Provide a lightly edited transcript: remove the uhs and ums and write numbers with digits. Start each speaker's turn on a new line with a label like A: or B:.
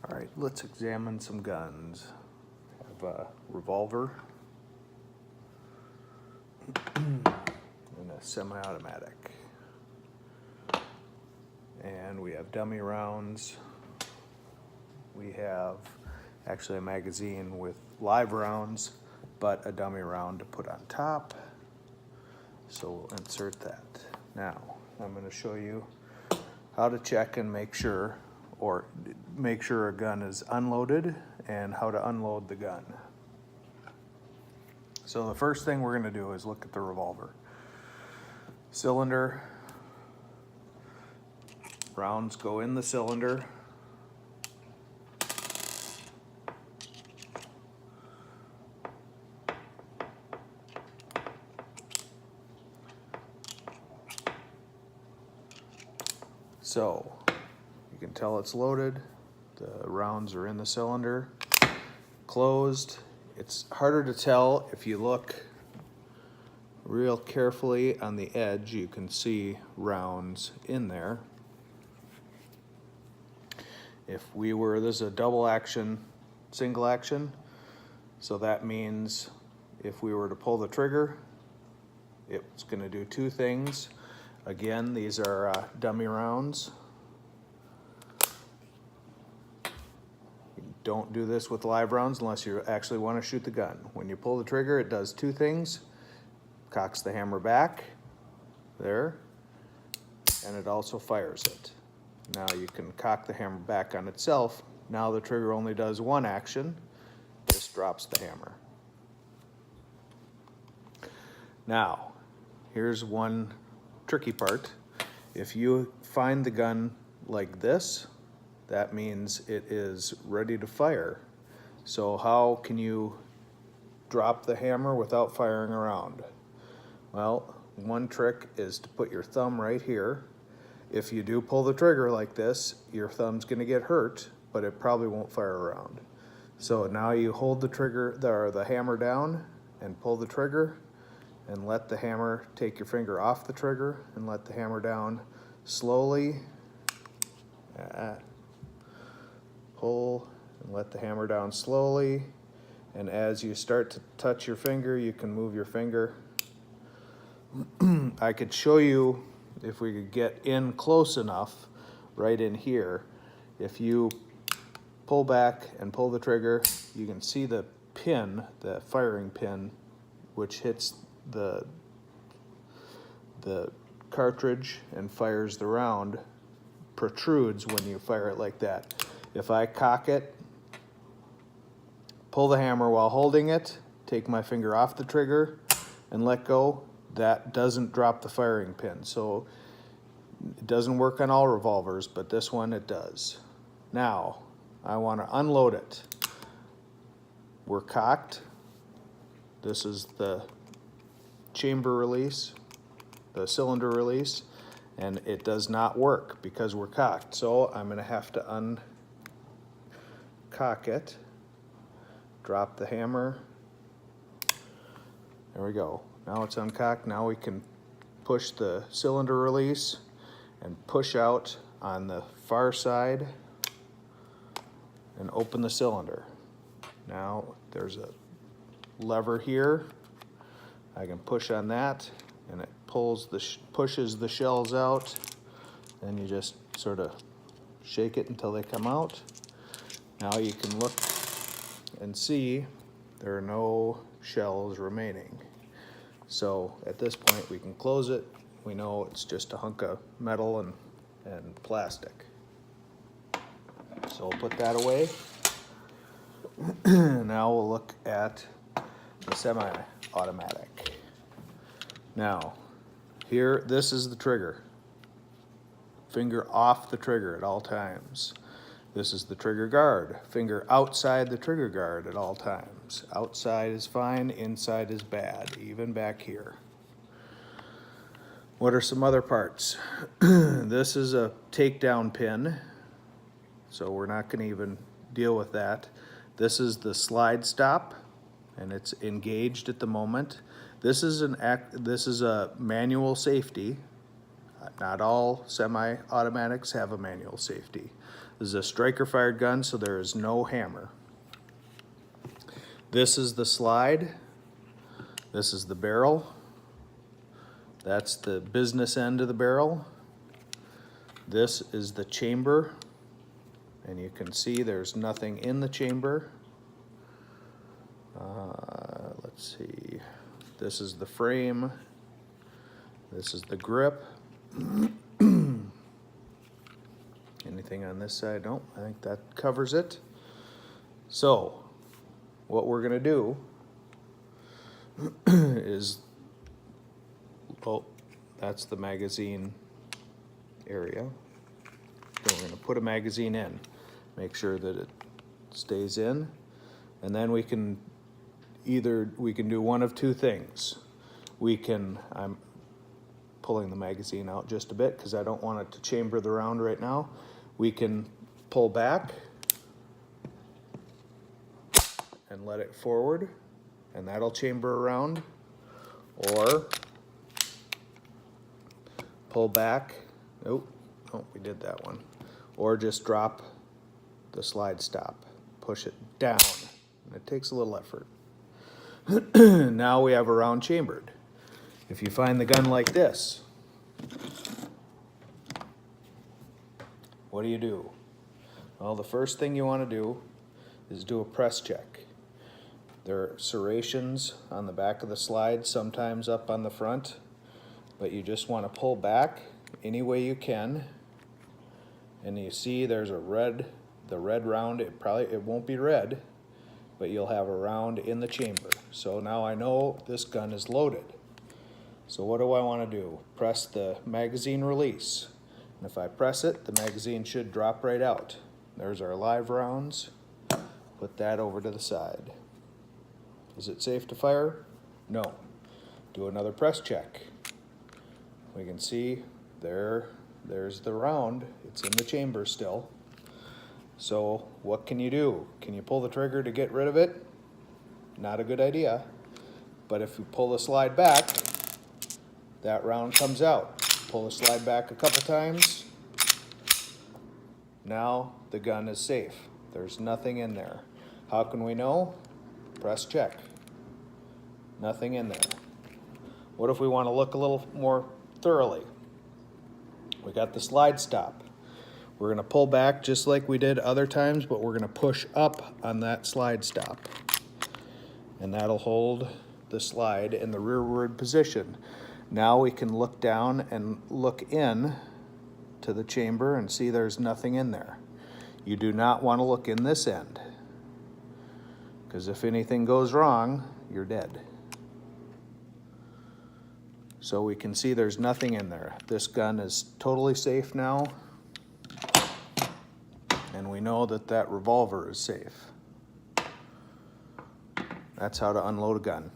A: All right, let's examine some guns. I have a revolver and a semi-automatic. And we have dummy rounds. We have actually a magazine with live rounds, but a dummy round to put on top. So we'll insert that. Now, I'm going to show you how to check and make sure, or make sure a gun is unloaded and how to unload the gun. So the first thing we're going to do is look at the revolver. Cylinder, rounds go in the cylinder. So you can tell it's loaded. The rounds are in the cylinder, closed. It's harder to tell if you look real carefully on the edge. You can see rounds in there. If we were, this is a double action, single action, so that means if we were to pull the trigger, it's going to do two things. Again, these are dummy rounds. You don't do this with live rounds unless you actually want to shoot the gun. When you pull the trigger, it does two things. Cocks the hammer back, there, and it also fires it. Now you can cock the hammer back on itself. Now the trigger only does one action. This drops the hammer. Now, here's one tricky part. If you find the gun like this, that means it is ready to fire. So how can you drop the hammer without firing a round? Well, one trick is to put your thumb right here. If you do pull the trigger like this, your thumb's going to get hurt, but it probably won't fire a round. So now you hold the trigger, the hammer down, and pull the trigger, and let the hammer, take your finger off the trigger, and let the hammer down slowly. Pull and let the hammer down slowly. And as you start to touch your finger, you can move your finger. I could show you if we could get in close enough, right in here. If you pull back and pull the trigger, you can see the pin, the firing pin, which hits the cartridge and fires the round, protrudes when you fire it like that. If I cock it, pull the hammer while holding it, take my finger off the trigger and let go, that doesn't drop the firing pin. So it doesn't work on all revolvers, but this one it does. Now, I want to unload it. We're cocked. This is the chamber release, the cylinder release, and it does not work because we're cocked. So I'm going to have to uncock it, drop the hammer. There we go. Now it's uncocked. Now we can push the cylinder release and push out on the far side and open the cylinder. Now there's a lever here. I can push on that and it pushes the shells out. Then you just sort of shake it until they come out. Now you can look and see there are no shells remaining. So at this point we can close it. We know it's just a hunk of metal and plastic. So we'll put that away. Now we'll look at the semi-automatic. Now, here, this is the trigger. Finger off the trigger at all times. This is the trigger guard. Finger outside the trigger guard at all times. Outside is fine, inside is bad, even back here. What are some other parts? This is a takedown pin, so we're not going to even deal with that. This is the slide stop, and it's engaged at the moment. This is a manual safety. Not all semi-automatics have a manual safety. This is a striker fired gun, so there is no hammer. This is the slide. This is the barrel. That's the business end of the barrel. This is the chamber, and you can see there's nothing in the chamber. Let's see. This is the frame. This is the grip. Anything on this side? Nope, I think that covers it. So, what we're gonna do is, oh, that's the magazine area. So we're gonna put a magazine in, make sure that it stays in, and then we can do one of two things. I'm pulling the magazine out just a bit because I don't want it to chamber the round right now. We can pull back and let it forward, and that'll chamber around, or pull back. Oh, we did that one. Or just drop the slide stop, push it down, and it takes a little effort. Now we have a round chambered. If you find the gun like this, what do? Well, the first thing you want to do is do a press check. There are serrations on the back of the slide, sometimes up on the front, but you just want to pull back any way you can. And you see there's the red round. It won't be red, but you'll have a round in the chamber. So now I know this gun is loaded. So what do I want to do? Press the magazine release. And if I press it, the magazine should drop right out. There's our live rounds. Put that over to the side. Is it safe to fire? No. Do another press check. We can see there's the round. It's in the chamber still. So what can you do? Can you pull the trigger to get rid of it? Not a good idea. But if you pull the slide back, that round comes out. Pull the slide back a couple times. Now the gun is safe. There's nothing in there. How can we know? Press check. Nothing in there. What if we want to look a little more thoroughly? We got the slide stop. We're going to pull back just like we did other times, but we're going to push up on that slide stop. And that'll hold the slide in the rearward position. Now we can look down and look in to the chamber and see there's nothing in there. You do not want to look in this end, because if anything goes wrong, you're dead. So we can see there's nothing in there. This gun is totally safe now. And we know that that revolver is safe. That's how to unload a gun.